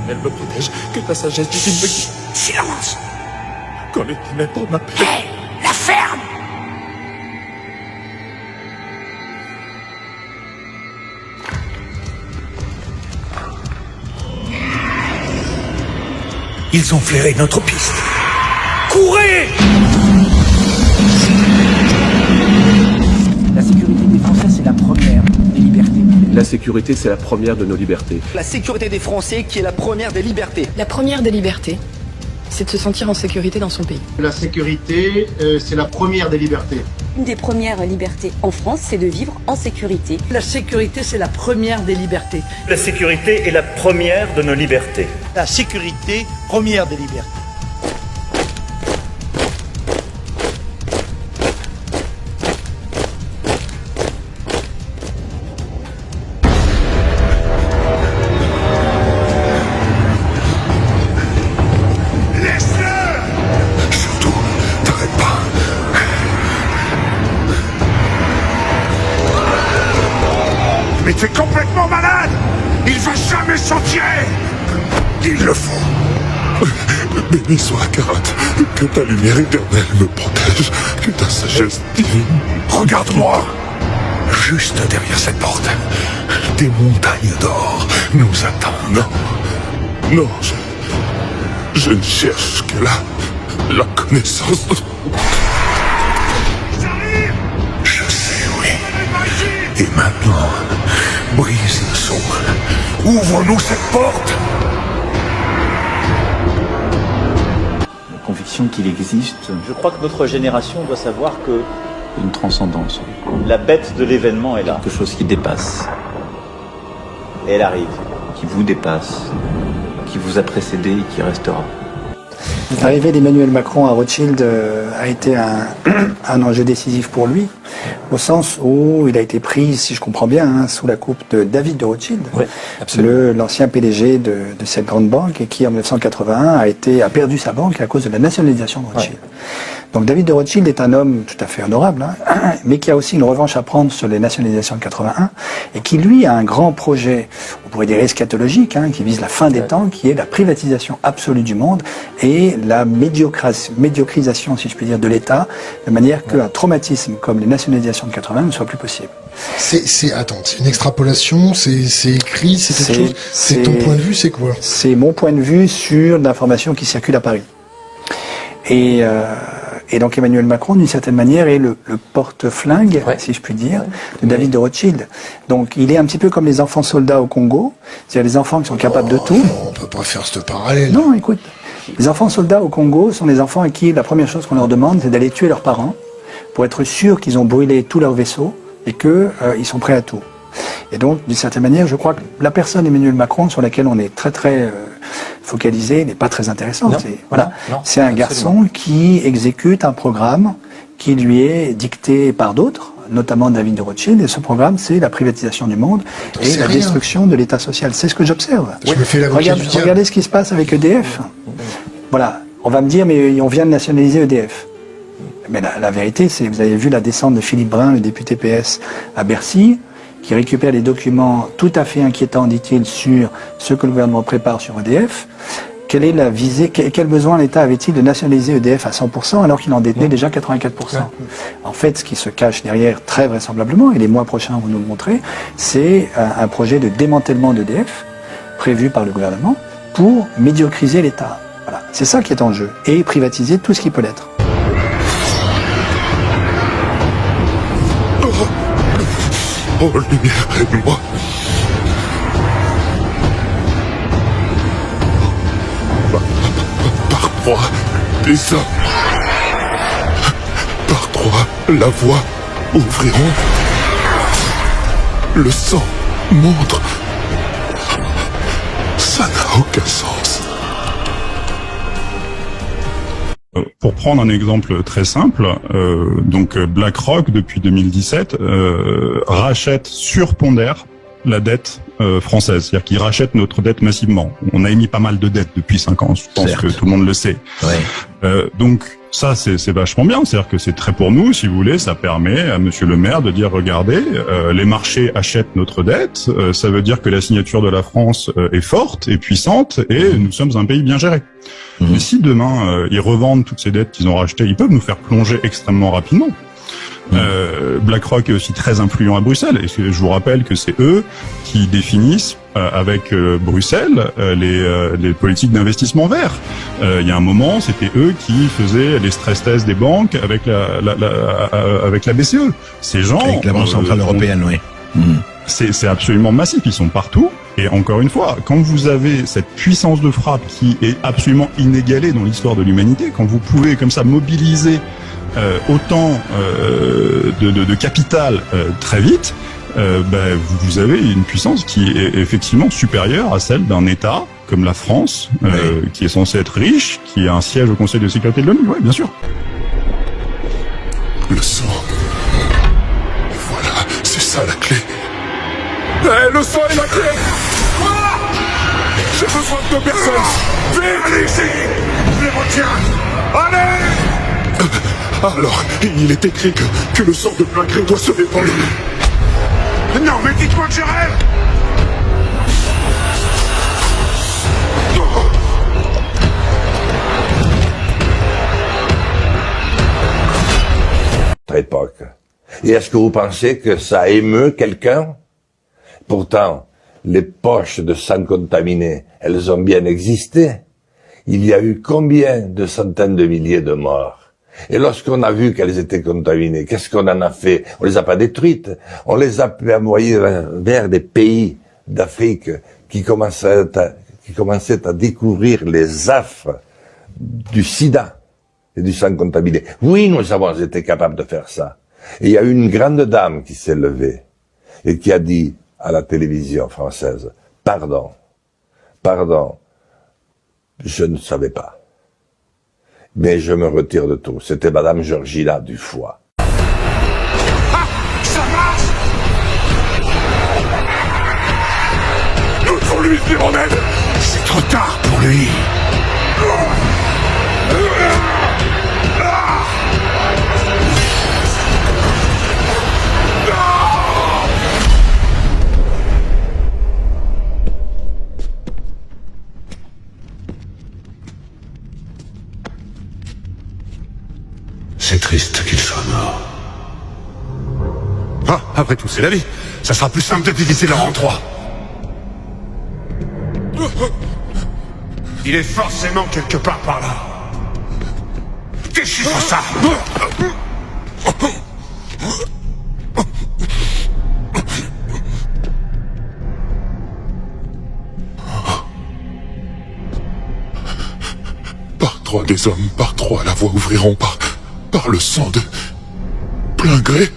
éternel me protège, que ta sagesse divine me guide. Silence! Quand les ténèbres m'appellent. Hé! La ferme! Ils ont flairé notre piste. Courez! La sécurité des Français, c'est la première des libertés. La sécurité, c'est la première de nos libertés. La sécurité des Français qui est la première des libertés. La première des libertés, c'est de se sentir en sécurité dans son pays. La sécurité, c'est la première des libertés. Une des premières libertés en France, c'est de vivre en sécurité. La sécurité, c'est la première des libertés. La sécurité est la première de nos libertés. La sécurité, première des libertés. Mais tu es complètement malade! Il va jamais s'en tirer! Il le faut! Béni soit Karat, que ta lumière éternelle me protège, que ta sagesse divine. Regarde-moi! Juste derrière cette porte, des montagnes d'or nous attendent. Non, je ne cherche que la connaissance. Je sais, oui. Et maintenant, brise le son. Ouvre-nous cette porte! La conviction qu'il existe. Je crois que notre génération doit savoir que Une transcendance. la bête de l'événement est là. Quelque chose qui dépasse. Et elle arrive. Qui vous dépasse. Qui vous a précédé et qui restera. L'arrivée d'Emmanuel Macron à Rothschild a été un enjeu décisif pour lui, au sens où il a été pris, si je comprends bien, sous la coupe de David de Rothschild, Oui, l'ancien PDG de cette grande banque, et qui en 1981 a perdu sa banque à cause de la nationalisation de Rothschild. Ouais. Donc David de Rothschild est un homme tout à fait honorable, mais qui a aussi une revanche à prendre sur les nationalisations de 81, et qui lui a un grand projet, on pourrait dire eschatologique, qui vise la fin des temps, qui est la privatisation absolue du monde et la médiocrisation, si je puis dire, de l'État, de manière qu'un traumatisme comme les nationalisations de 80 ne soit plus possible. Attends, c'est une extrapolation, c'est écrit, c'est quelque chose. C'est ton point de vue, c'est quoi? C'est mon point de vue sur l'information qui circule à Paris. Et donc Emmanuel Macron, d'une certaine manière, est le porte-flingue, si je puis dire, de David de Rothschild. Donc il est un petit peu comme les enfants soldats au Congo, c'est-à-dire les enfants qui sont capables de tout. On peut pas faire ce parallèle. Non, écoute, les enfants soldats au Congo sont des enfants à qui la première chose qu'on leur demande, c'est d'aller tuer leurs parents pour être sûr qu'ils ont brûlé tout leur vaisseau et qu'ils sont prêts à tout. Et donc, d'une certaine manière, je crois que la personne Emmanuel Macron, sur laquelle on est très focalisé, n'est pas très intéressante. C'est un garçon qui exécute un programme qui lui est dicté par d'autres, notamment David de Rothschild, et ce programme, c'est la privatisation du monde et la destruction de l'État social. C'est ce que j'observe. Regardez ce qui se passe avec EDF. Voilà, on va me dire, mais on vient de nationaliser EDF. Mais la vérité, c'est, vous avez vu la descente de Philippe Brun, le député PS, à Bercy, qui récupère des documents tout à fait inquiétants, dit-il, sur ce que le gouvernement prépare sur EDF. Quelle est la visée, quel besoin l'État avait-il de nationaliser EDF à 100% alors qu'il en détenait déjà 84%? En fait, ce qui se cache derrière, très vraisemblablement, et les mois prochains vont nous le montrer, c'est un projet de démantèlement d'EDF prévu par le gouvernement pour médiocriser l'État. Voilà, c'est ça qui est en jeu, et privatiser tout ce qui peut l'être. Oh, lumière, aide-moi. Par trois, des hommes. Par trois, la voie ouvriront. Le sang montre. Ça n'a aucun sens. Pour prendre un exemple très simple, donc BlackRock depuis 2017 rachète, surpondère la dette française, c'est-à-dire qu'il rachète notre dette massivement. On a émis pas mal de dettes depuis 5 ans, je pense que tout le monde le sait. Donc ça c'est vachement bien, c'est-à-dire que c'est très pour nous, si vous voulez, ça permet à Monsieur le maire de dire regardez, les marchés achètent notre dette, ça veut dire que la signature de la France est forte et puissante et nous sommes un pays bien géré. Mais si demain ils revendent toutes ces dettes qu'ils ont rachetées, ils peuvent nous faire plonger extrêmement rapidement. BlackRock est aussi très influent à Bruxelles et je vous rappelle que c'est eux qui définissent avec Bruxelles les politiques d'investissement vert. Il y a un moment, c'était eux qui faisaient les stress tests des banques avec avec la BCE. Ces gens avec la Banque centrale européenne, oui. C'est absolument massif, ils sont partout. Et encore une fois, quand vous avez cette puissance de frappe qui est absolument inégalée dans l'histoire de l'humanité, quand vous pouvez comme ça mobiliser autant de capital très vite, vous avez une puissance qui est effectivement supérieure à celle d'un État comme la France, qui est censé être riche, qui a un siège au Conseil de sécurité de l'ONU, oui, bien sûr. Le sang. Voilà, c'est ça la clé. Le sang est la clé. J'ai besoin de 2 personnes. Vite, allez ici. Je les retiens. Allez. Alors, il est écrit que le sang de plein gré doit se répandre. Non, mais dites-moi que je rêve. Époque. Et est-ce que vous pensez que ça émeut quelqu'un? Pourtant, les poches de sang contaminé, elles ont bien existé. Il y a eu combien de centaines de milliers de morts? Et lorsqu'on a vu qu'elles étaient contaminées, qu'est-ce qu'on en a fait? On les a pas détruites. On les a envoyées vers des pays d'Afrique qui commençaient à découvrir les affres du sida et du sang contaminé. Oui, nous avons été capables de faire ça. Et il y a eu une grande dame qui s'est levée et qui a dit à la télévision française, pardon, je ne savais pas. Mais je me retire de tout. C'était Madame Georgina Dufoy. Ah, ça marche. Nous devons lui venir en aide. C'est trop tard pour lui. C'est triste qu'il soit mort. Ah, après tout, c'est la vie. Ça sera plus simple de diviser l'or en 3. Il est forcément quelque part par là. Déchiffre ça. Par 3 des hommes, par 3 la voie ouvriront, par le sang de plein gré.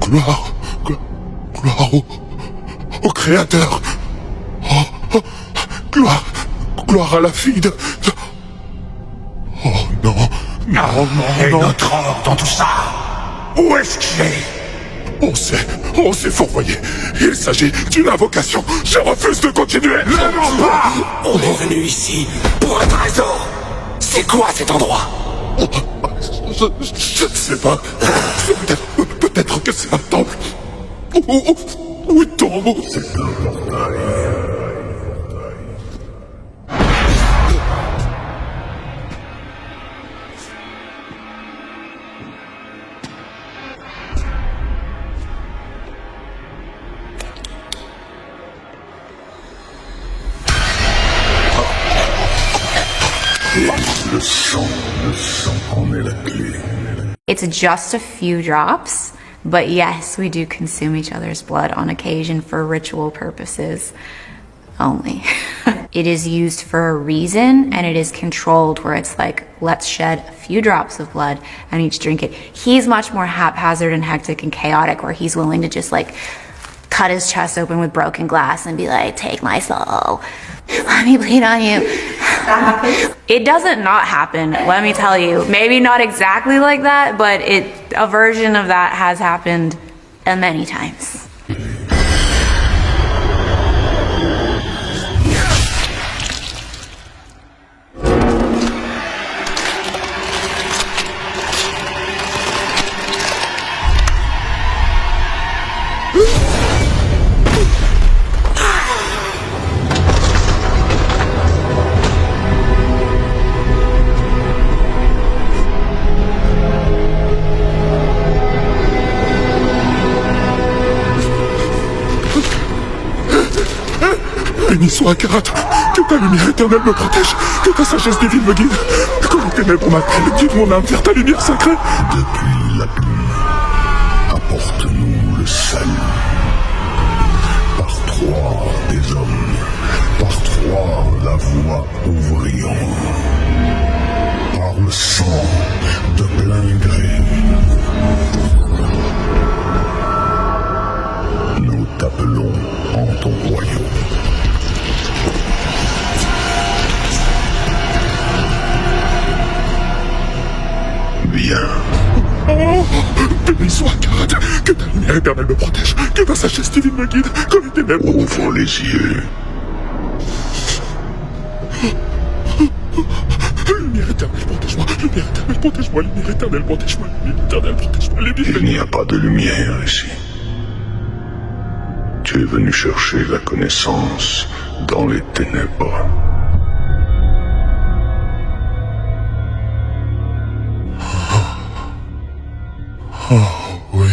Gloire au Créateur. Gloire à la fille de... Oh non. Et notre or dans tout ça, où est-ce qu'il est? On s'est fourvoyé. Il s'agit d'une invocation. Je refuse de continuer. Ne mens pas. On est venu ici pour un trésor. C'est quoi cet endroit? Je ne sais pas. Peut-être que c'est un temple. Ou une tombe. Le sang en est la clé. It's just a few drops, but yes, we do consume each other's blood on occasion for ritual purposes only. It is used for a reason, and it is controlled where it's like, let's shed a few drops of blood and each drink it. He's much more haphazard and hectic and chaotic, where he's willing to just like cut his chest open with broken glass and be like, take my soul, let me bleed on you. It doesn't not happen, let me tell you. Maybe not exactly like that, but a version of that has happened many times. soit, Karat. Que ta lumière éternelle me protège. Que ta sagesse divine me guide. Que les ténèbres m'appellent. Guide mon âme vers ta lumière sacrée. Depuis la pluie, apporte-nous le salut. Par trois des hommes, par trois la voie ouvrions. Par le sang de plein gré. Nous t'appelons en ton royaume. Bien. Oh, béni soit, Karat. Que ta lumière éternelle me protège. Que ta sagesse divine me guide. Que les ténèbres... Ouvre les yeux. Lumière éternelle, protège-moi. Lumière éternelle, protège-moi. Lumière éternelle, protège-moi. Lumière éternelle, protège-moi. Il n'y a pas de lumière ici. Tu es venu chercher la connaissance dans les ténèbres. Oh, oui.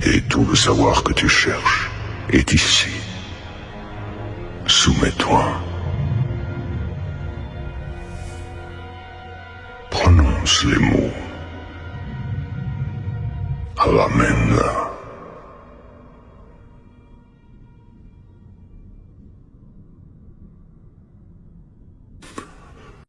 Et tout le savoir que tu cherches est ici. Soumets-toi. Prononce les mots. Amen.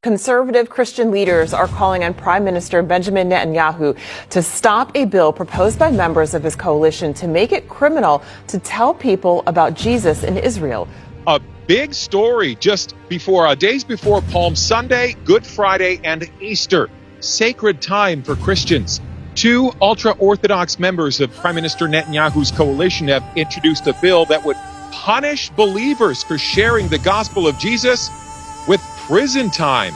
Conservative Christian leaders are calling on Prime Minister Benjamin Netanyahu to stop a bill proposed by members of his coalition to make it criminal to tell people about Jesus in Israel. A big story just before, days before Palm Sunday, Good Friday, and Easter. Sacred time for Christians. Two ultra-Orthodox members of Prime Minister Netanyahu's coalition have introduced a bill that would punish believers for sharing the gospel of Jesus with prison time.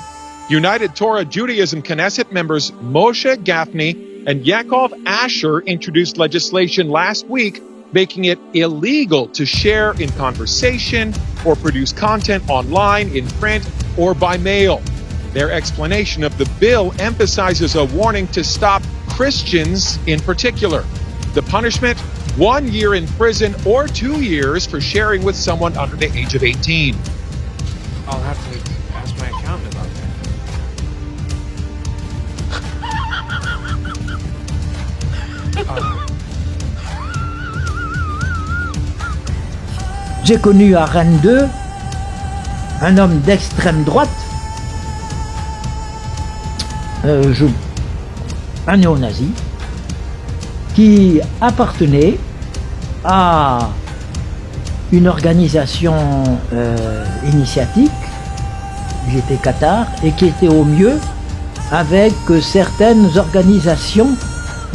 United Torah Judaism Knesset members Moshe Gafni and Yaakov Asher introduced legislation last week making it illegal to share in conversation or produce content online, in print, or by mail. Their explanation of the bill emphasizes a warning to stop Christians in particular. The punishment, 1 year in prison or 2 years for sharing with someone under the age of 18. I'll have to ask my accountant about that. J'ai connu à Rennes 2 un homme d'extrême droite, un néo-nazi, qui appartenait à une organisation initiatique, j'étais Qatar, et qui était au mieux avec certaines organisations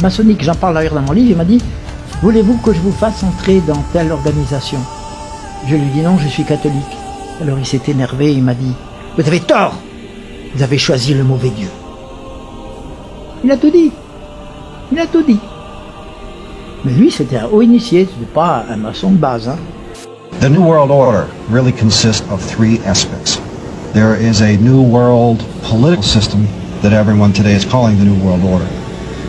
maçonniques. J'en parle d'ailleurs dans mon livre, il m'a dit « Voulez-vous que je vous fasse entrer dans telle organisation ?» Je lui ai dit « Non, je suis catholique ». Alors il s'est énervé, il m'a dit « Vous avez tort, vous avez choisi le mauvais Dieu ». Il a tout dit, il a tout dit. Mais lui, c'était un haut initié, c'était pas un maçon de base. Hein. The New World Order really consists of three aspects. There is a New World political system that everyone today is calling the New World Order.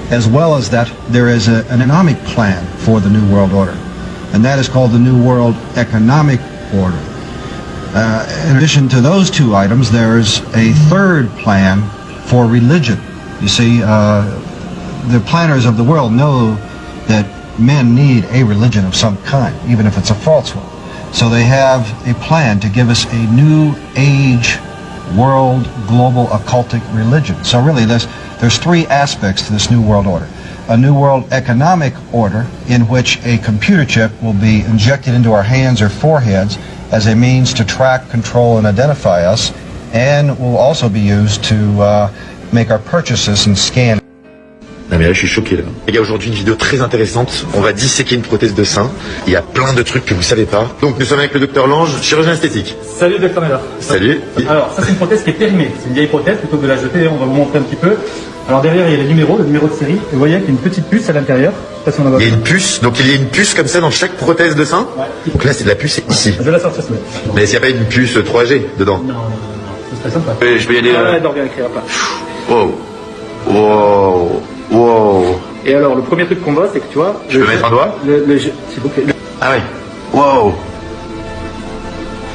As well as that, there is an economic plan for the New World Order, and that is called the New World Economic Order. In addition to those two items, there's a third plan for religion. You see, the planners of the world know that men need a religion of some kind, even if it's a false one. So they have a plan to give us a new age, world, global, occultic religion. So really there's three aspects to this New World Order. A New World Economic Order in which a computer chip will be injected into our hands or foreheads as a means to track, control, and identify us, and will also be used to make our purchases and scan. Non mais là je suis choqué là. Il y a aujourd'hui une vidéo très intéressante, on va disséquer une prothèse de sein, il y a plein de trucs que vous savez pas. Donc nous sommes avec le docteur Lange, chirurgien esthétique. Salut docteur Miller. Salut. Alors ça c'est une prothèse qui est périmée, c'est une vieille prothèse, plutôt que de la jeter, on va vous montrer un petit peu. Alors derrière il y a le numéro de série, et vous voyez qu'il y a une petite puce à l'intérieur. Il y a une puce, donc il y a une puce comme ça dans chaque prothèse de sein. Ouais. Donc là c'est de la puce, c'est ici. Je vais la sortir ce mais s'il n'y a pas une puce 3G dedans. Non, ce serait sympa. Je vais y aller là. Non, bien écrire pas. Wow. Wow. Wow. Et alors, le premier truc qu'on voit, c'est que tu vois... Je peux mettre un doigt s'il vous plaît. Ah oui. Wow.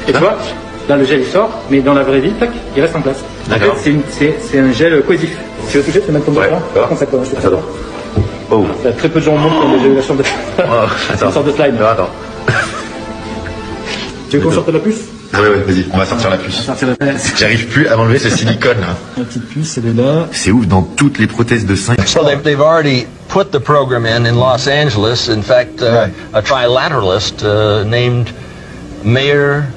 Et tu vois, là le gel il sort, mais dans la vraie vie, tac, il reste en place. En D'accord. fait, c'est un gel cohésif. Tu veux toucher, tu peux mettre ton doigt là. Par contre, ça colle. Attends. Oh. Il y a très peu de gens au monde qui ont déjà eu la chance de c'est une sorte de slime. Attends. Tu veux qu'on sorte la puce? Ah ouais, vas-y, on va sortir la puce. J'arrive plus à m'enlever ce silicone là. La petite puce, elle est là. C'est ouf, dans toutes les prothèses de sein. So they've already put the program in Los Angeles. In fact, a trilateralist named Mayor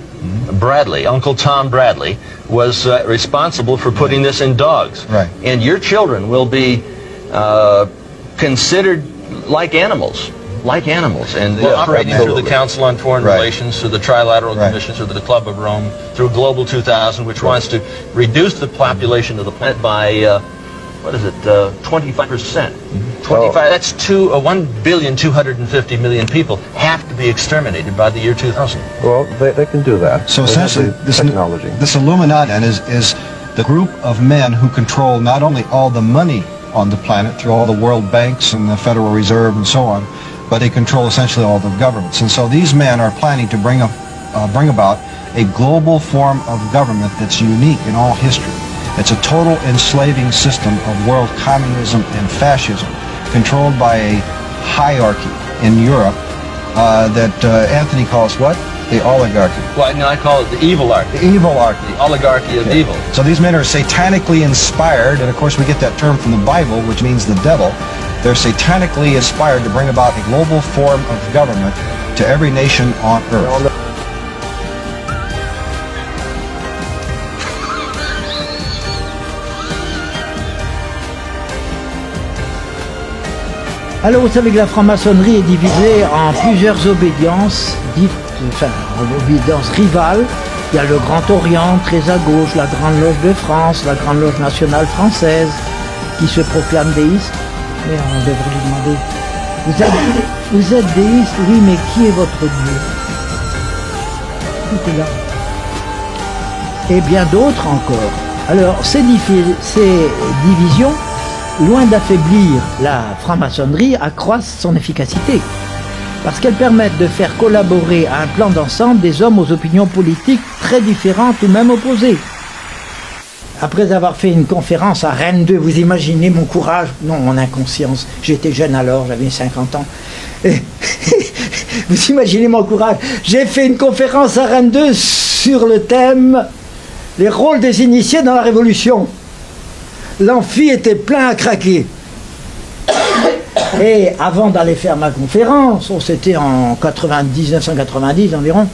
Bradley, Uncle Tom Bradley, was responsible for putting this in dogs. Right. And your children will be considered like animals. And operating through the Council on Foreign Relations, through the Trilateral Commission, through the Club of Rome, through Global 2000, which wants to reduce the population of the planet by, 25%. 25, that's 1,250,000,000 people have to be exterminated by the year 2000. Well, they can do that. So essentially, this Illuminati is the group of men who control not only all the money on the planet through all the world banks and the Federal Reserve and so on, but they control essentially all the governments. And so these men are planning to bring about a global form of government that's unique in all history. It's a total enslaving system of world communism and fascism, controlled by a hierarchy in Europe that Anthony calls what? The oligarchy. Well, no, I call it the evilarchy. The evilarchy. The oligarchy of evil. So these men are satanically inspired, and of course we get that term from the Bible, which means the devil. They're satanically inspired to bring about a global form of government to every nation on earth. Alors vous savez que la franc-maçonnerie est divisée en plusieurs obédiences, obédiences rivales. Il y a le Grand Orient, très à gauche, la Grande Loge de France, la Grande Loge nationale française, qui se proclame déiste. Mais on devrait lui demander, vous êtes déiste, oui, mais qui est votre Dieu? Tout est là. Et bien d'autres encore. Alors, ces divisions, loin d'affaiblir la franc-maçonnerie, accroissent son efficacité. Parce qu'elles permettent de faire collaborer à un plan d'ensemble des hommes aux opinions politiques très différentes ou même opposées. Après avoir fait une conférence à Rennes 2, vous imaginez mon courage? Non, mon inconscience. J'étais jeune alors, j'avais 50 ans. Vous imaginez mon courage? J'ai fait une conférence à Rennes 2 sur le thème « Les rôles des initiés dans la Révolution ». L'amphi était plein à craquer. Et avant d'aller faire ma conférence, c'était en 1990 environ,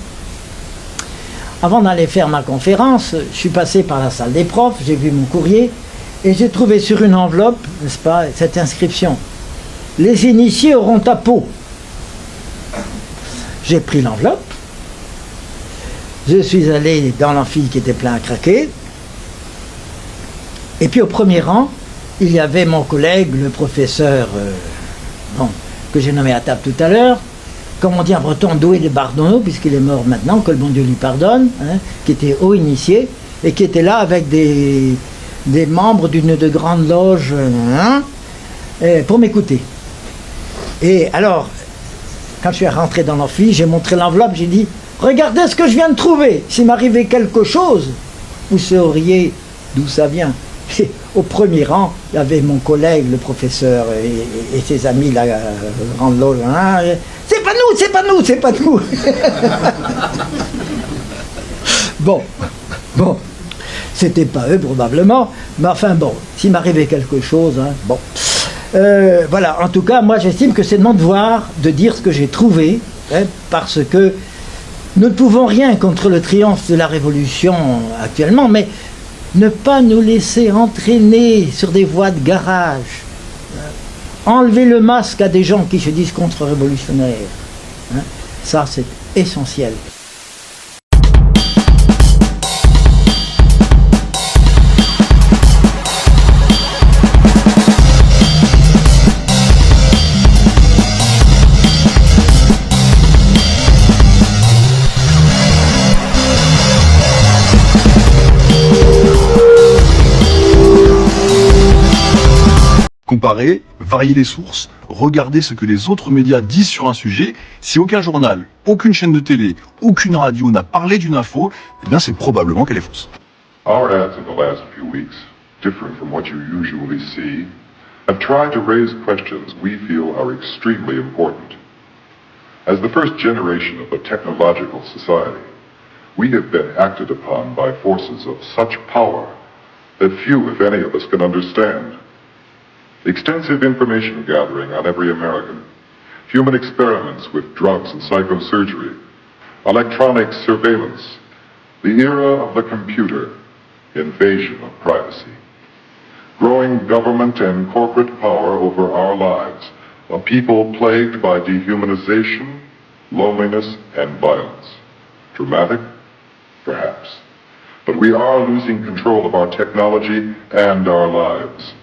avant d'aller faire ma conférence, je suis passé par la salle des profs, j'ai vu mon courrier, et j'ai trouvé sur une enveloppe, n'est-ce pas, cette inscription. Les initiés auront ta peau. J'ai pris l'enveloppe, je suis allé dans l'amphi qui était plein à craquer, et puis au premier rang, il y avait mon collègue, le professeur, que j'ai nommé à table tout à l'heure, comme on dit en breton, Doué de Bardonneau, puisqu'il est mort maintenant, que le bon Dieu lui pardonne, qui était haut initié, et qui était là avec des membres d'une de grande loge pour m'écouter. Et alors, quand je suis rentré dans l'amphi, j'ai montré l'enveloppe, j'ai dit, regardez ce que je viens de trouver, s'il m'arrivait quelque chose, vous sauriez d'où ça vient. Et au premier rang, il y avait mon collègue, le professeur, et ses amis, la grande loge. C'est pas nous, c'est pas nous, c'est pas nous. Bon, c'était pas eux probablement, mais enfin bon, s'il m'arrivait quelque chose, bon. Voilà, en tout cas, moi j'estime que c'est mon devoir de dire ce que j'ai trouvé, parce que nous ne pouvons rien contre le triomphe de la Révolution actuellement, mais ne pas nous laisser entraîner sur des voies de garage. Enlever le masque à des gens qui se disent contre-révolutionnaires. Ça, c'est essentiel. comparer, varier les sources, regarder ce que les autres médias disent sur un sujet. Si aucun journal, aucune chaîne de télé, aucune radio n'a parlé d'une info, eh bien c'est probablement qu'elle est fausse. Our ads in the last few weeks, different from what you usually see, have tried to raise questions we feel are extremely important. As the first generation of a technological society, we have been acted upon by forces of such power that few, if any, of us can understand. Extensive information gathering on every American, human experiments with drugs and psychosurgery, electronic surveillance, the era of the computer, invasion of privacy, growing government and corporate power over our lives, a people plagued by dehumanization, loneliness, and violence. Dramatic? Perhaps. But we are losing control of our technology and our lives.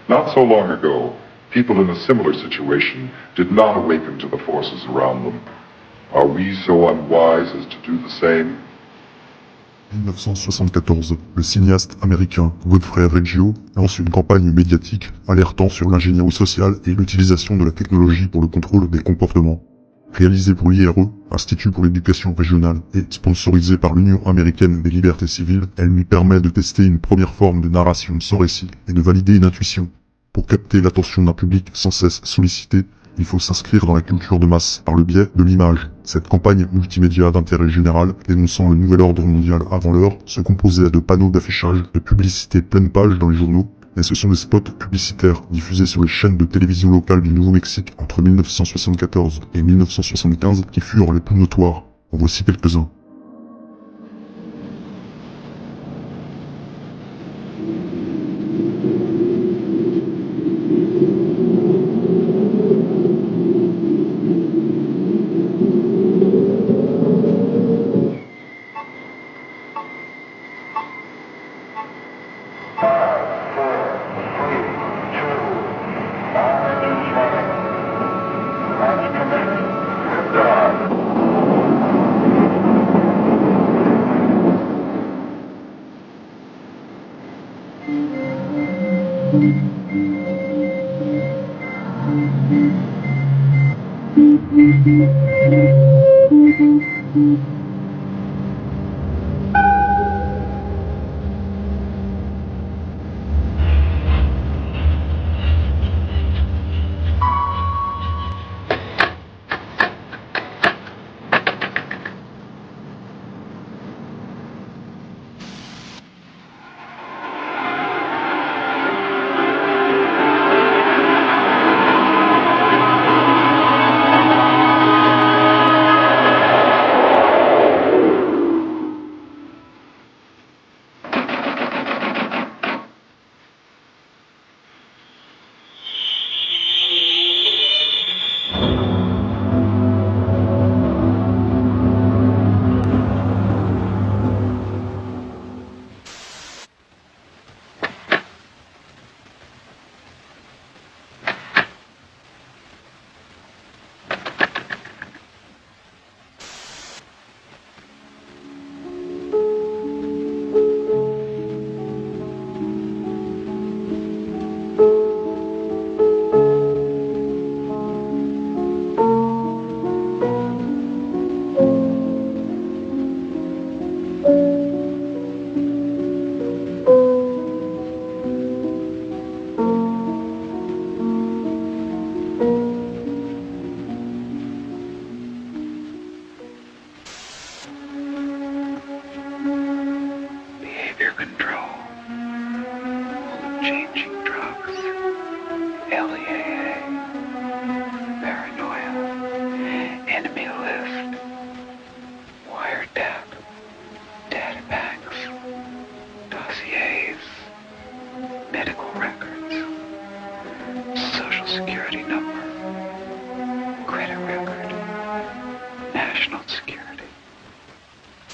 Not so long ago, people in a similar situation did not awaken to the forces around them. Are we so unwise as to do the same? 1974, le cinéaste américain Godfrey Reggio lance une campagne médiatique alertant sur l'ingénierie sociale et l'utilisation de la technologie pour le contrôle des comportements. Réalisée pour l'IRE, Institut pour l'éducation régionale, et sponsorisée par l'Union américaine des libertés civiles, elle lui permet de tester une première forme de narration sans récit et de valider une intuition. Pour capter l'attention d'un public sans cesse sollicité, il faut s'inscrire dans la culture de masse par le biais de l'image. Cette campagne multimédia d'intérêt général, dénonçant le nouvel ordre mondial avant l'heure, se composait de panneaux d'affichage, de publicités pleine page dans les journaux, mais ce sont des spots publicitaires diffusés sur les chaînes de télévision locales du Nouveau-Mexique entre 1974 et 1975 qui furent les plus notoires. En voici quelques-uns.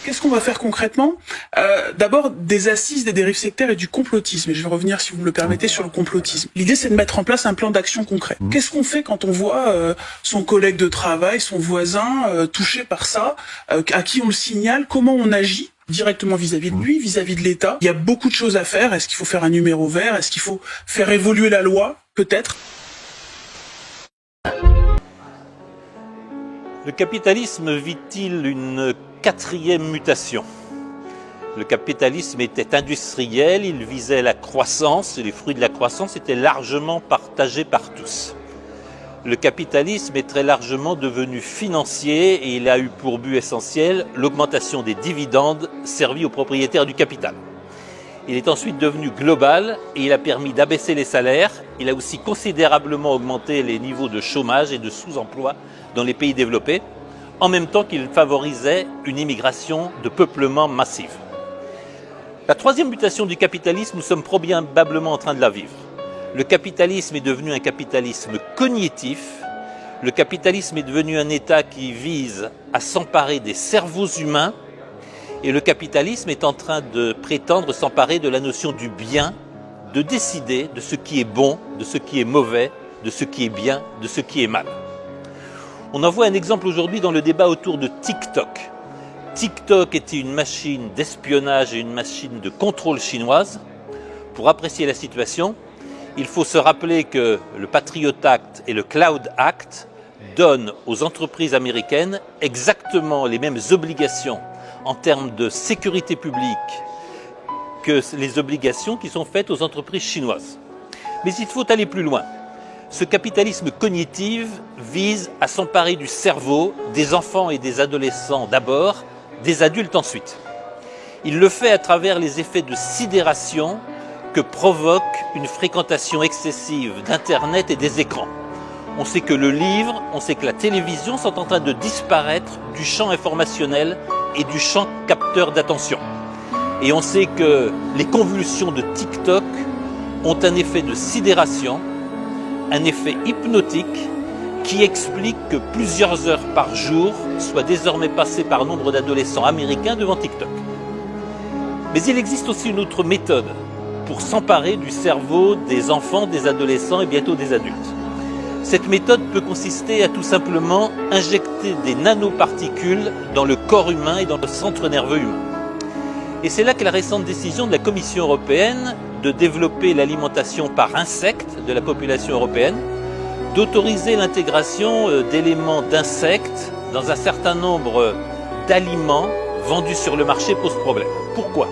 Qu'est-ce qu'on va faire concrètement? D'abord, des assises des dérives sectaires et du complotisme. Et je vais revenir, si vous me le permettez, sur le complotisme. L'idée, c'est de mettre en place un plan d'action concret. Qu'est-ce qu'on fait quand on voit son collègue de travail, son voisin touché par ça, à qui on le signale, comment on agit directement vis-à-vis de lui, vis-à-vis de l'État? Il y a beaucoup de choses à faire. Est-ce qu'il faut faire un numéro vert? Est-ce qu'il faut faire évoluer la loi? peut-être. Le capitalisme vit-il une quatrième mutation? Le capitalisme était industriel, il visait la croissance, et les fruits de la croissance étaient largement partagés par tous. Le capitalisme est très largement devenu financier et il a eu pour but essentiel l'augmentation des dividendes servis aux propriétaires du capital. Il est ensuite devenu global et il a permis d'abaisser les salaires. Il a aussi considérablement augmenté les niveaux de chômage et de sous-emploi dans les pays développés, en même temps qu'il favorisait une immigration de peuplement massive. La troisième mutation du capitalisme, nous sommes probablement en train de la vivre. Le capitalisme est devenu un capitalisme cognitif. Le capitalisme est devenu un État qui vise à s'emparer des cerveaux humains. Et le capitalisme est en train de prétendre s'emparer de la notion du bien, de décider de ce qui est bon, de ce qui est mauvais, de ce qui est bien, de ce qui est mal. On en voit un exemple aujourd'hui dans le débat autour de TikTok. TikTok était une machine d'espionnage et une machine de contrôle chinoise. Pour apprécier la situation, il faut se rappeler que le Patriot Act et le Cloud Act donnent aux entreprises américaines exactement les mêmes obligations en termes de sécurité publique que les obligations qui sont faites aux entreprises chinoises. Mais il faut aller plus loin. Ce capitalisme cognitif vise à s'emparer du cerveau des enfants et des adolescents d'abord, des adultes ensuite. Il le fait à travers les effets de sidération que provoque une fréquentation excessive d'Internet et des écrans. On sait que le livre, on sait que la télévision sont en train de disparaître du champ informationnel et du champ capteur d'attention. Et on sait que les convulsions de TikTok ont un effet de sidération, un effet hypnotique qui explique que plusieurs heures par jour soient désormais passées par nombre d'adolescents américains devant TikTok. Mais il existe aussi une autre méthode pour s'emparer du cerveau des enfants, des adolescents et bientôt des adultes. Cette méthode peut consister à tout simplement injecter des nanoparticules dans le corps humain et dans le centre nerveux humain. Et c'est là que la récente décision de la Commission européenne de développer l'alimentation par insectes de la population européenne, d'autoriser l'intégration d'éléments d'insectes dans un certain nombre d'aliments vendus sur le marché pose problème. Pourquoi ?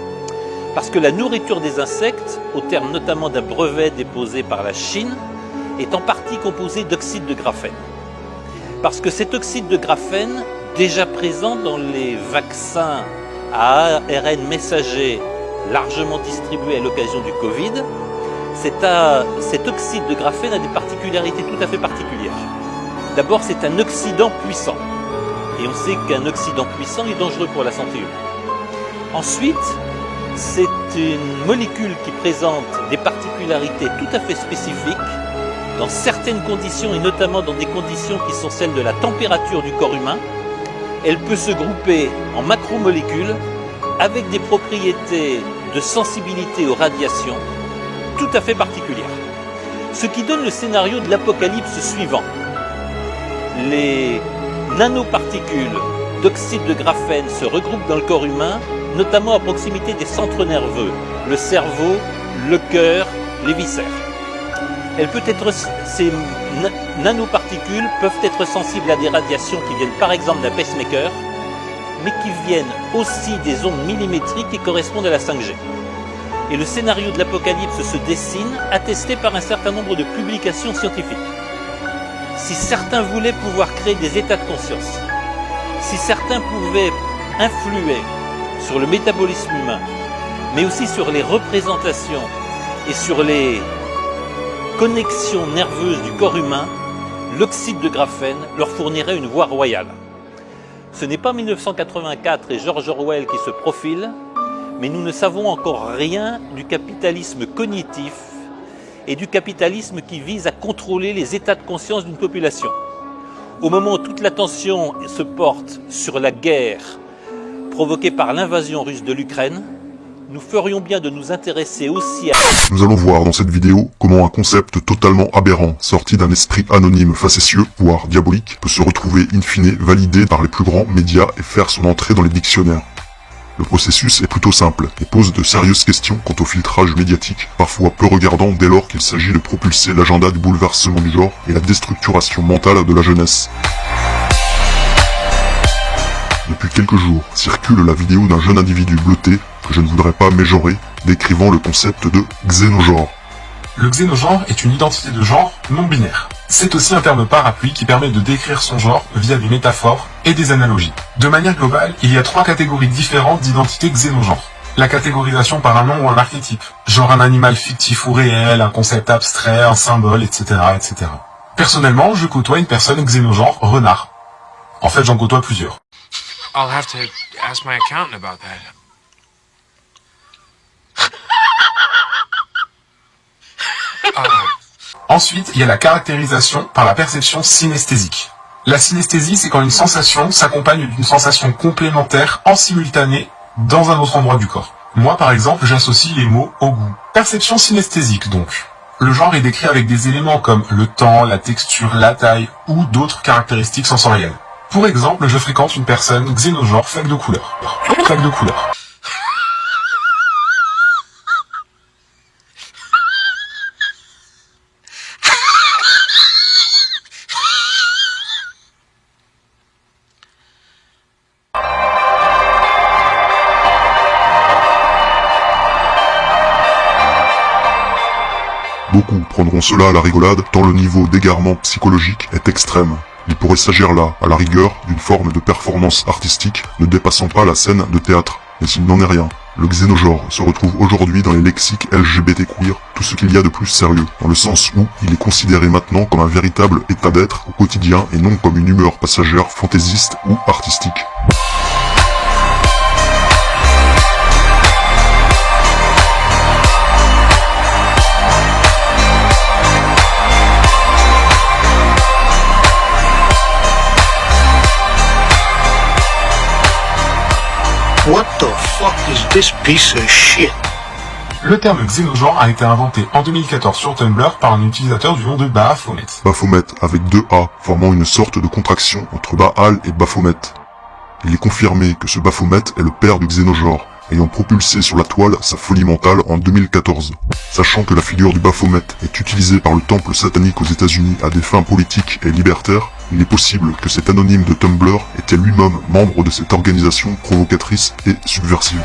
Parce que la nourriture des insectes, au terme notamment d'un brevet déposé par la Chine, est en partie composée d'oxyde de graphène. Parce que cet oxyde de graphène, déjà présent dans les vaccins à ARN messager largement distribués à l'occasion du Covid, cet oxyde de graphène a des particularités tout à fait particulières. D'abord, c'est un oxydant puissant. Et on sait qu'un oxydant puissant est dangereux pour la santé humaine. Ensuite, c'est une molécule qui présente des particularités tout à fait spécifiques dans certaines conditions et notamment dans des conditions qui sont celles de la température du corps humain. Elle peut se grouper en macromolécules avec des propriétés de sensibilité aux radiations tout à fait particulières. Ce qui donne le scénario de l'apocalypse suivant. Les nanoparticules d'oxyde de graphène se regroupent dans le corps humain, notamment à proximité des centres nerveux, le cerveau, le cœur, les viscères. Ces nanoparticules peuvent être sensibles à des radiations qui viennent par exemple d'un pacemaker, mais qui viennent aussi des ondes millimétriques qui correspondent à la 5G. Et le scénario de l'apocalypse se dessine, attesté par un certain nombre de publications scientifiques. Si certains voulaient pouvoir créer des états de conscience, si certains pouvaient influer sur le métabolisme humain, mais aussi sur les représentations et sur les connexions nerveuses du corps humain, l'oxyde de graphène leur fournirait une voie royale. Ce n'est pas 1984 et George Orwell qui se profilent, mais nous ne savons encore rien du capitalisme cognitif et du capitalisme qui vise à contrôler les états de conscience d'une population. Au moment où toute l'attention se porte sur la guerre provoquée par l'invasion russe de l'Ukraine, nous ferions bien de nous intéresser aussi à... Nous allons voir dans cette vidéo comment un concept totalement aberrant, sorti d'un esprit anonyme facétieux, voire diabolique, peut se retrouver in fine validé par les plus grands médias et faire son entrée dans les dictionnaires. Le processus est plutôt simple et pose de sérieuses questions quant au filtrage médiatique, parfois peu regardant dès lors qu'il s'agit de propulser l'agenda du bouleversement du genre et la déstructuration mentale de la jeunesse. Depuis quelques jours, circule la vidéo d'un jeune individu bleuté, que je ne voudrais pas mégenrer, décrivant le concept de xénogenre. Le xénogenre est une identité de genre non binaire. C'est aussi un terme parapluie qui permet de décrire son genre via des métaphores et des analogies. De manière globale, il y a 3 catégories différentes d'identité xénogenre. La catégorisation par un nom ou un archétype, genre un animal fictif ou réel, un concept abstrait, un symbole, etc., etc. Personnellement, je côtoie une personne xénogenre renard. En fait, j'en côtoie plusieurs. I'll have to ask my accountant about that. Ensuite, il y a la caractérisation par la perception synesthésique. La synesthésie, c'est quand une sensation s'accompagne d'une sensation complémentaire en simultané dans un autre endroit du corps. Moi, par exemple, j'associe les mots au goût. Perception synesthésique, donc. Le genre est décrit avec des éléments comme le temps, la texture, la taille ou d'autres caractéristiques sensorielles. Pour exemple, je fréquente une personne xénogenre flaque de couleur. Flaque de couleur. Beaucoup prendront cela à la rigolade, tant le niveau d'égarement psychologique est extrême. Il pourrait s'agir là, à la rigueur, d'une forme de performance artistique ne dépassant pas la scène de théâtre. Mais s'il n'en est rien, le xénogenre se retrouve aujourd'hui dans les lexiques LGBT queer, tout ce qu'il y a de plus sérieux, dans le sens où il est considéré maintenant comme un véritable état d'être au quotidien et non comme une humeur passagère fantaisiste ou artistique. What the fuck is this piece of shit? Le terme xénogenre a été inventé en 2014 sur Tumblr par un utilisateur du nom de Baphomet. Baphomet avec 2 A, formant une sorte de contraction entre Baal et Baphomet. Il est confirmé que ce Baphomet est le père du xénogenre, ayant propulsé sur la toile sa folie mentale en 2014. Sachant que la figure du Baphomet est utilisée par le temple satanique aux États-Unis à des fins politiques et libertaires, il est possible que cet anonyme de Tumblr était lui-même membre de cette organisation provocatrice et subversive.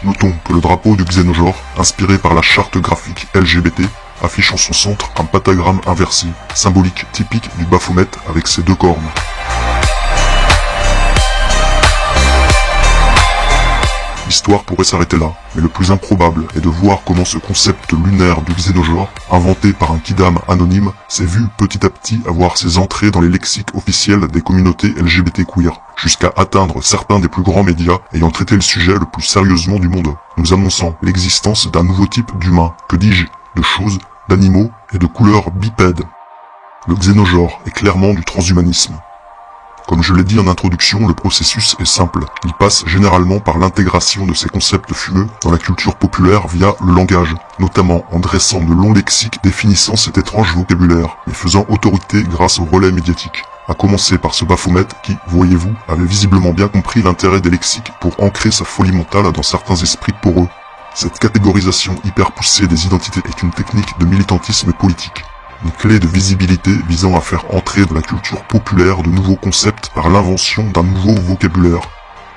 Notons que le drapeau du xénogenre, inspiré par la charte graphique LGBT, affiche en son centre un pentagramme inversé, symbolique typique du Baphomet avec ses 2 cornes. L'histoire pourrait s'arrêter là, mais le plus improbable est de voir comment ce concept lunaire du xénogenre, inventé par un kidam anonyme, s'est vu petit à petit avoir ses entrées dans les lexiques officiels des communautés LGBT queer, jusqu'à atteindre certains des plus grands médias ayant traité le sujet le plus sérieusement du monde, nous annonçant l'existence d'un nouveau type d'humain, que dis-je, de choses, d'animaux et de couleurs bipèdes. Le xénogenre est clairement du transhumanisme. Comme je l'ai dit en introduction, le processus est simple. Il passe généralement par l'intégration de ces concepts fumeux dans la culture populaire via le langage, notamment en dressant de longs lexiques définissant cet étrange vocabulaire, et faisant autorité grâce au relais médiatique. À commencer par ce Baphomet qui, voyez-vous, avait visiblement bien compris l'intérêt des lexiques pour ancrer sa folie mentale dans certains esprits poreux. Cette catégorisation hyper poussée des identités est une technique de militantisme politique. Une clé de visibilité visant à faire entrer dans la culture populaire de nouveaux concepts par l'invention d'un nouveau vocabulaire.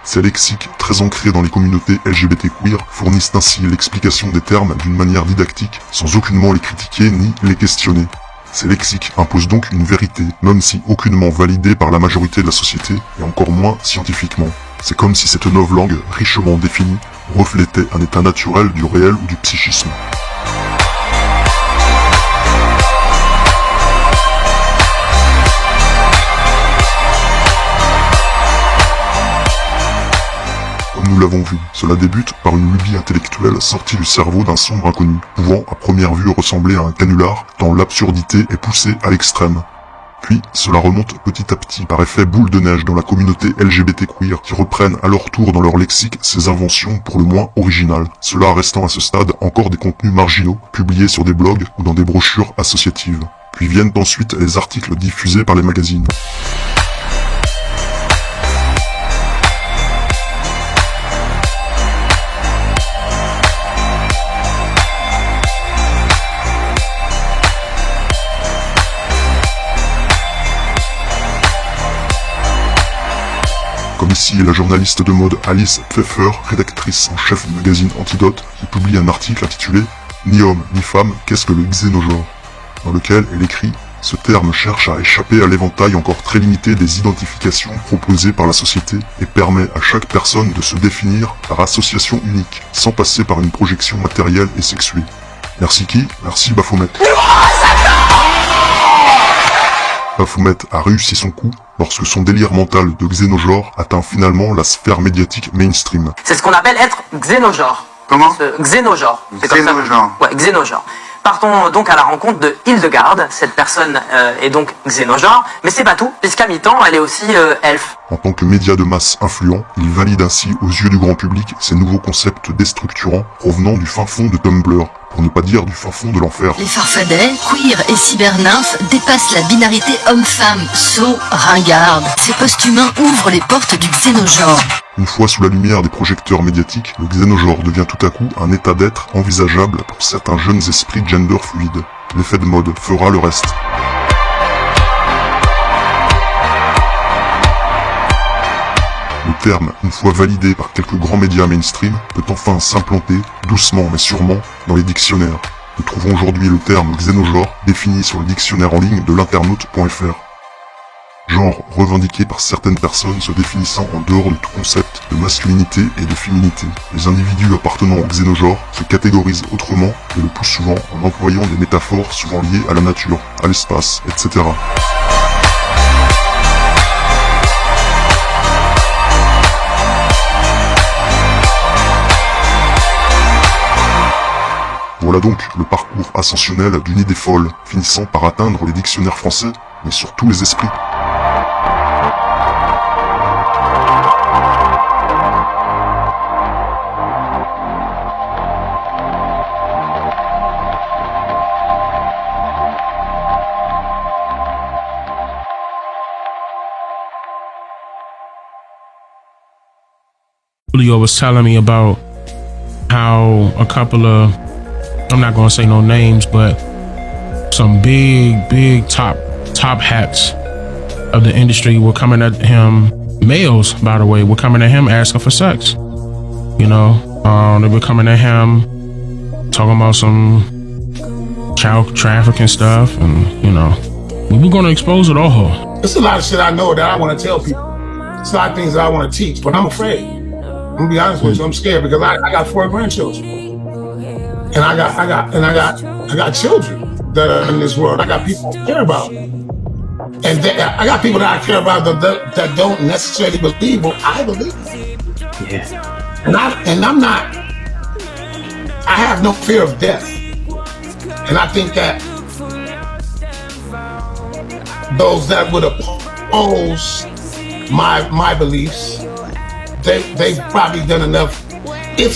Ces lexiques, très ancrés dans les communautés LGBT queer, fournissent ainsi l'explication des termes d'une manière didactique, sans aucunement les critiquer ni les questionner. Ces lexiques imposent donc une vérité, même si aucunement validée par la majorité de la société, et encore moins scientifiquement. C'est comme si cette novlangue, richement définie, reflétait un état naturel du réel ou du psychisme. Comme nous l'avons vu, cela débute par une lubie intellectuelle sortie du cerveau d'un sombre inconnu, pouvant à première vue ressembler à un canular, tant l'absurdité est poussée à l'extrême. Puis, cela remonte petit à petit par effet boule de neige dans la communauté LGBT queer qui reprennent à leur tour dans leur lexique ces inventions pour le moins originales, cela restant à ce stade encore des contenus marginaux, publiés sur des blogs ou dans des brochures associatives. Puis viennent ensuite les articles diffusés par les magazines. Comme ici la journaliste de mode Alice Pfeffer, rédactrice en chef du magazine Antidote, qui publie un article intitulé « Ni homme ni femme, qu'est-ce que le xénogenre ?» dans lequel elle écrit « Ce terme cherche à échapper à l'éventail encore très limité des identifications proposées par la société et permet à chaque personne de se définir par association unique, sans passer par une projection matérielle et sexuée. » Merci qui? Merci Baphomet. Baphomet a réussi son coup lorsque son délire mental de xénogenre atteint finalement la sphère médiatique mainstream. C'est ce qu'on appelle être xénogenre. Comment? Xénogenre. C'est comme ça. Xénogenre. Ouais, xénogenre. Partons donc à la rencontre de Hildegarde. Cette personne est donc xénogenre, mais c'est pas tout, puisqu'à mi-temps, elle est aussi elfe. En tant que média de masse influent, il valide ainsi aux yeux du grand public ces nouveaux concepts déstructurants provenant du fin fond de Tumblr, pour ne pas dire du fin fond de l'enfer. Les farfadets, queer et cybernymphes dépassent la binarité homme-femme, saut, ringarde. Ces post-humains ouvrent les portes du xénogenre. Une fois sous la lumière des projecteurs médiatiques, le xénogenre devient tout à coup un état d'être envisageable pour certains jeunes esprits gender fluides. L'effet de mode fera le reste. Le terme, une fois validé par quelques grands médias mainstream, peut enfin s'implanter, doucement mais sûrement, dans les dictionnaires. Nous trouvons aujourd'hui le terme xénogenre défini sur le dictionnaire en ligne de l'internaute.fr. Genre revendiqué par certaines personnes se définissant en dehors de tout concept de masculinité et de féminité. Les individus appartenant au xénogenre se catégorisent autrement et le plus souvent en employant des métaphores souvent liées à la nature, à l'espace, etc. Voilà donc le parcours ascensionnel d'une idée folle, finissant par atteindre les dictionnaires français, mais surtout les esprits. Julio was telling me about how a couple of, I'm not going to say no names, but some big top hats of the industry were coming at him. Males, by the way, were coming at him asking for sex. You know, they were coming at him talking about some child trafficking stuff, and you know, we were going to expose it all. There's a lot of shit I know that I want to tell people. It's a lot of things that I want to teach, but I'm afraid. I'm gonna be honest with you, I'm scared because I got 4 grandchildren, and I got children that are in this world. I got people I care about, and I got people that I care about that don't necessarily believe what I believe. Yeah. And I'm not. I have no fear of death, and I think that those that would oppose my beliefs, they've probably done enough. If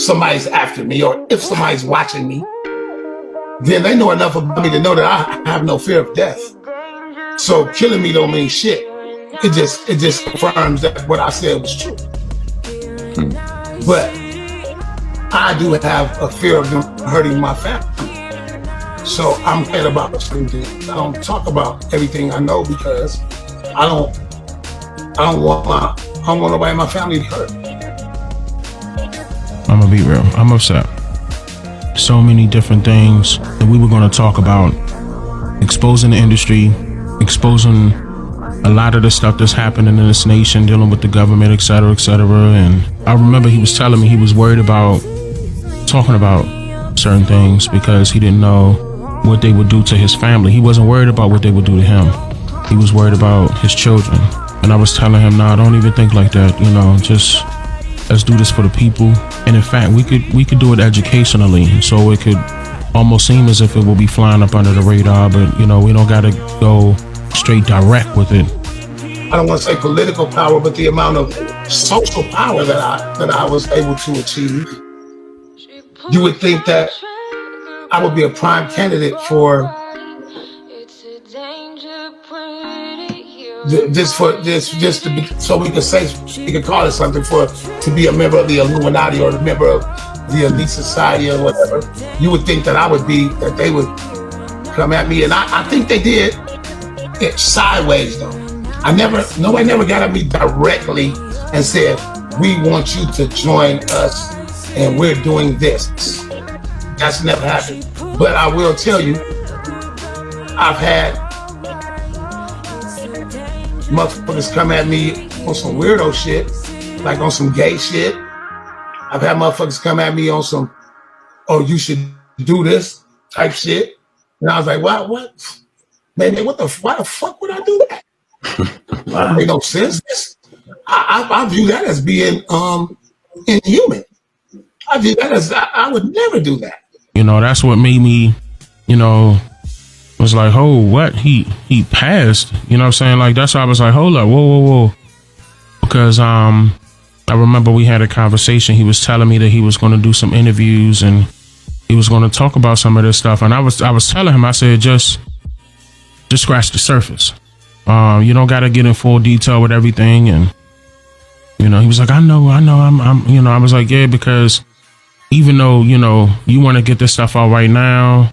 somebody's after me or if somebody's watching me, then they know enough about me to know that I have no fear of death. So killing me don't mean shit. It just confirms that what I said was true. But I do have a fear of them hurting my family. So I'm scared about certain things. I don't talk about everything I know because I don't want nobody in my family to hurt. I'm gonna be real. I'm upset. So many different things that we were gonna talk about. Exposing the industry, exposing a lot of the stuff that's happening in this nation, dealing with the government, et cetera, and I remember he was telling me he was worried about talking about certain things because he didn't know what they would do to his family. He wasn't worried about what they would do to him. He was worried about his children. And I was telling him, nah, don't even think like that, you know, just let's do this for the people. And in fact, we could do it educationally, so it could almost seem as if it will be flying up under the radar, but you know, we don't gotta go straight direct with it. I don't want to say political power, but the amount of social power that I was able to achieve. You would think that I would be a prime candidate for just to be, so we could say, we could call it something, to be a member of the Illuminati or a member of the elite society or whatever. You would think that that they would come at me, and I think they did it sideways though. Nobody never got at me directly and said, we want you to join us and we're doing this. That's never happened. But I will tell you, I've had motherfuckers come at me on some weirdo shit, like on some gay shit. I've had motherfuckers come at me on some, oh, you should do this type shit. And I was like, what? Man, why the fuck would I do that? That make no sense. I view that as being inhuman. I view that as, I would never do that. You know, that's what made me, you know, was like, oh, what? He passed. You know what I'm saying? Like, that's why I was like, hold up, whoa. Because I remember we had a conversation. He was telling me that he was going to do some interviews and he was going to talk about some of this stuff. And I was telling him, I said, just scratch the surface. You don't got to get in full detail with everything. And, you know, he was like, I know, I'm, you know, I was like, yeah, because even though, you know, you want to get this stuff out right now.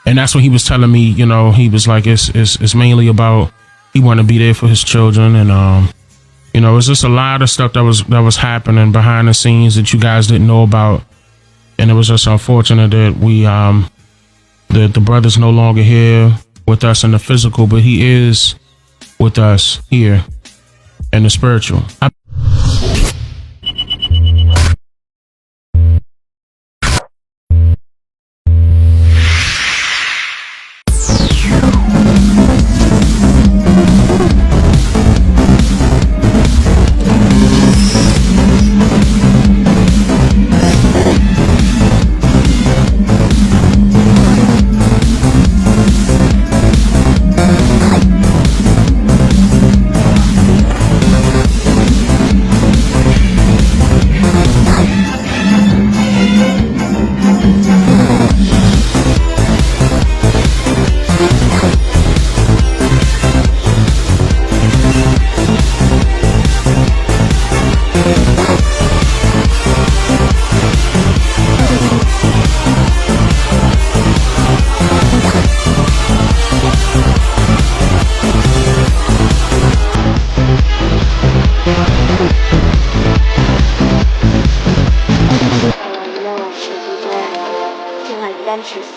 And that's what he was telling me, you know, he was like, it's mainly about, he want to be there for his children. And, you know, it's just a lot of stuff that was happening behind the scenes that you guys didn't know about. And it was just unfortunate that the brother's no longer here with us in the physical, but he is with us here in the spiritual.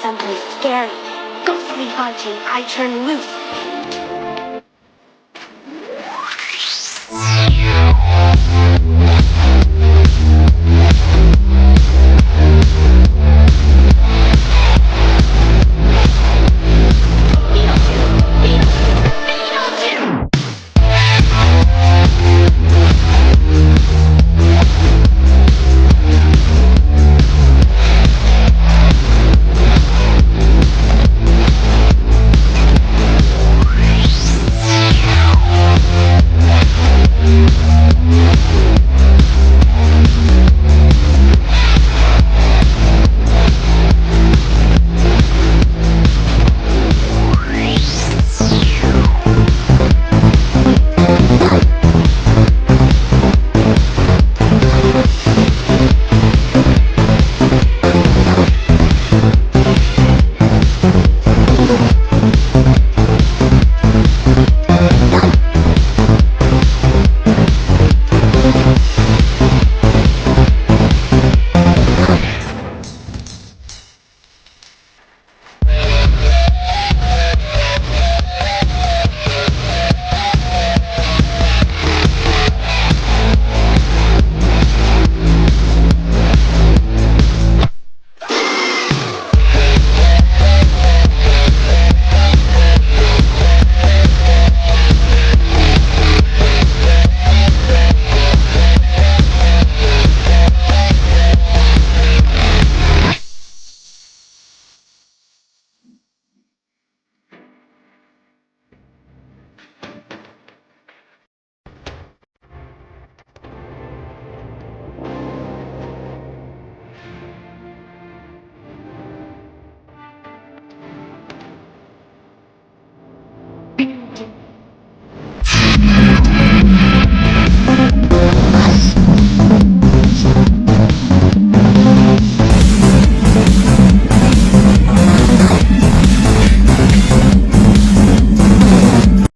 Something scary. Ghostly haunting, I turn loose.